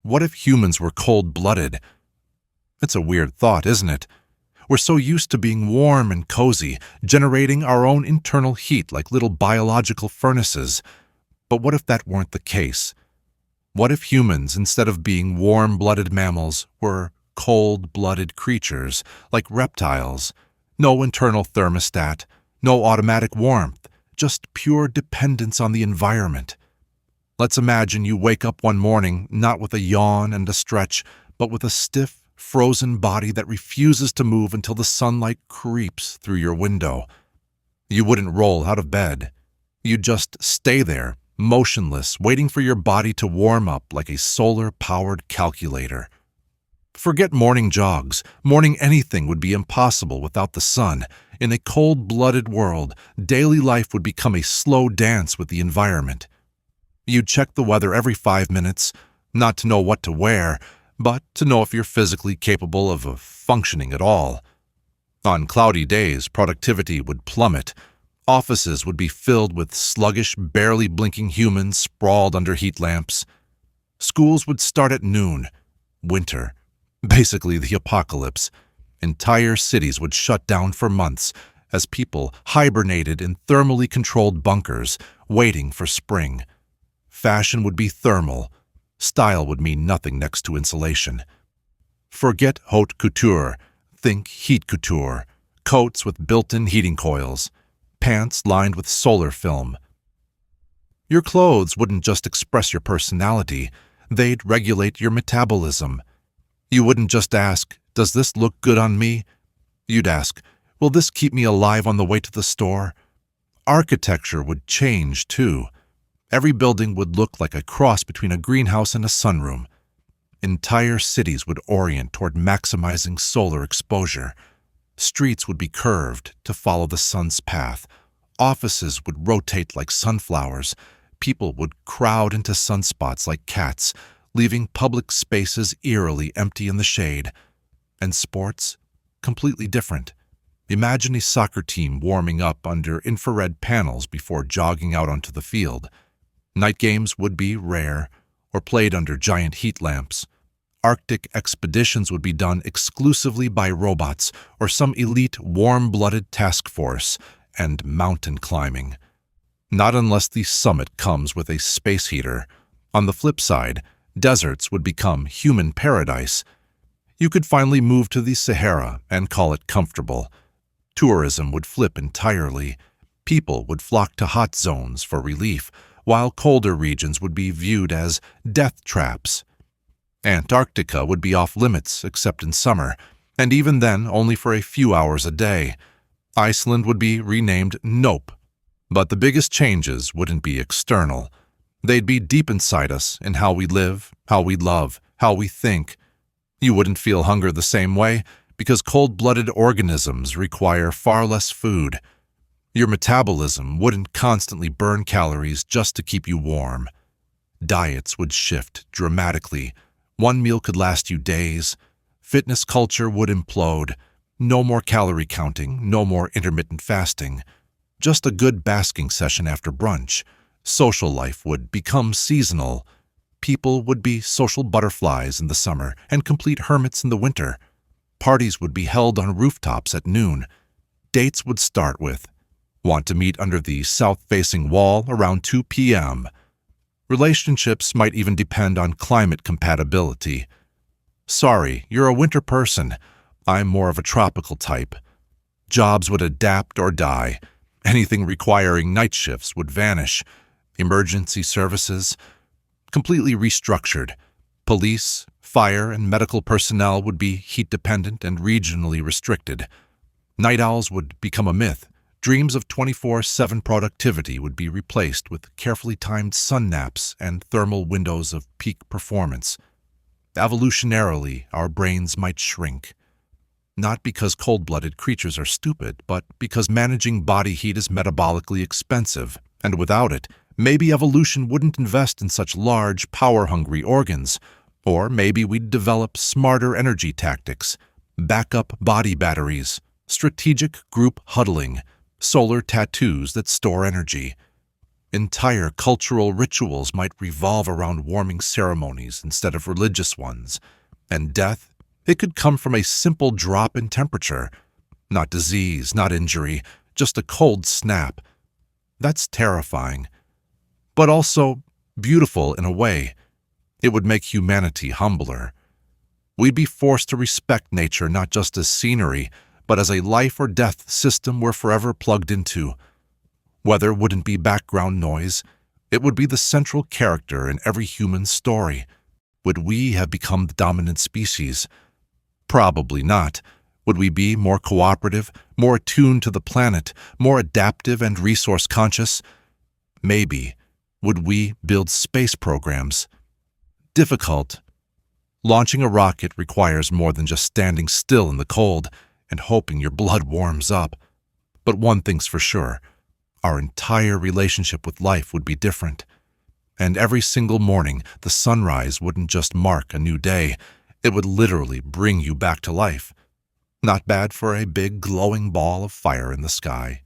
What if humans were cold-blooded? It's a weird thought, isn't it? We're so used to being warm and cozy, generating our own internal heat like little biological furnaces. But what if that weren't the case? What if humans, instead of being warm-blooded mammals, were cold-blooded creatures, like reptiles? No internal thermostat, no automatic warmth, just pure dependence on the environment. Let's imagine you wake up one morning not with a yawn and a stretch, but with a stiff, frozen body that refuses to move until the sunlight creeps through your window. You wouldn't roll out of bed. You'd just stay there, motionless, waiting for your body to warm up like a solar-powered calculator. Forget morning jogs. Morning anything would be impossible without the sun. In a cold-blooded world, daily life would become a slow dance with the environment. You'd check the weather every 5 minutes, not to know what to wear, but to know if you're physically capable of functioning at all. On cloudy days, productivity would plummet. Offices would be filled with sluggish, barely blinking humans sprawled under heat lamps. Schools would start at noon. Winter. Basically the apocalypse. Entire cities would shut down for months as people hibernated in thermally controlled bunkers, waiting for spring. Fashion would be thermal. Style would mean nothing next to insulation. Forget haute couture. Think heat couture. Coats with built-in heating coils. Pants lined with solar film. Your clothes wouldn't just express your personality. They'd regulate your metabolism. You wouldn't just ask, "Does this look good on me?" You'd ask, "Will this keep me alive on the way to the store?" Architecture would change, too. Every building would look like a cross between a greenhouse and a sunroom. Entire cities would orient toward maximizing solar exposure. Streets would be curved to follow the sun's path. Offices would rotate like sunflowers. People would crowd into sunspots like cats, leaving public spaces eerily empty in the shade. And sports? Completely different. Imagine a soccer team warming up under infrared panels before jogging out onto the field. Night games would be rare, or played under giant heat lamps. Arctic expeditions would be done exclusively by robots or some elite warm-blooded task force, and mountain climbing. Not unless the summit comes with a space heater. On the flip side, deserts would become human paradise. You could finally move to the Sahara and call it comfortable. Tourism would flip entirely. People would flock to hot zones for relief, while colder regions would be viewed as death traps. Antarctica would be off limits except in summer, and even then only for a few hours a day. Iceland would be renamed Nope. But the biggest changes wouldn't be external. They'd be deep inside us in how we live, how we love, how we think. You wouldn't feel hunger the same way because cold-blooded organisms require far less food. Your metabolism wouldn't constantly burn calories just to keep you warm. Diets would shift dramatically. One meal could last you days. Fitness culture would implode. No more calorie counting, no more intermittent fasting. Just a good basking session after brunch. Social life would become seasonal. People would be social butterflies in the summer and complete hermits in the winter. Parties would be held on rooftops at noon. Dates would start with, "Want to meet under the south-facing wall around 2 p.m.?" Relationships might even depend on climate compatibility. "Sorry, you're a winter person. I'm more of a tropical type." Jobs would adapt or die. Anything requiring night shifts would vanish. Emergency services, completely restructured. Police, fire, and medical personnel would be heat-dependent and regionally restricted. Night owls would become a myth. Dreams of 24/7 productivity would be replaced with carefully timed sun naps and thermal windows of peak performance. Evolutionarily, our brains might shrink. Not because cold-blooded creatures are stupid, but because managing body heat is metabolically expensive, and without it, maybe evolution wouldn't invest in such large, power-hungry organs. Or maybe we'd develop smarter energy tactics, backup body batteries, strategic group huddling, solar tattoos that store energy. Entire cultural rituals might revolve around warming ceremonies instead of religious ones, and death, it could come from a simple drop in temperature. Not disease, not injury, just a cold snap. That's terrifying, but also beautiful in a way. It would make humanity humbler. We'd be forced to respect nature not just as scenery, but as a life or death system we're forever plugged into. Weather wouldn't be background noise. It would be the central character in every human story. Would we have become the dominant species? Probably not. Would we be more cooperative, more attuned to the planet, more adaptive and resource conscious? Maybe. Would we build space programs? Difficult. Launching a rocket requires more than just standing still in the cold and hoping your blood warms up. But one thing's for sure. Our entire relationship with life would be different. And every single morning, the sunrise wouldn't just mark a new day. It would literally bring you back to life. Not bad for a big glowing ball of fire in the sky.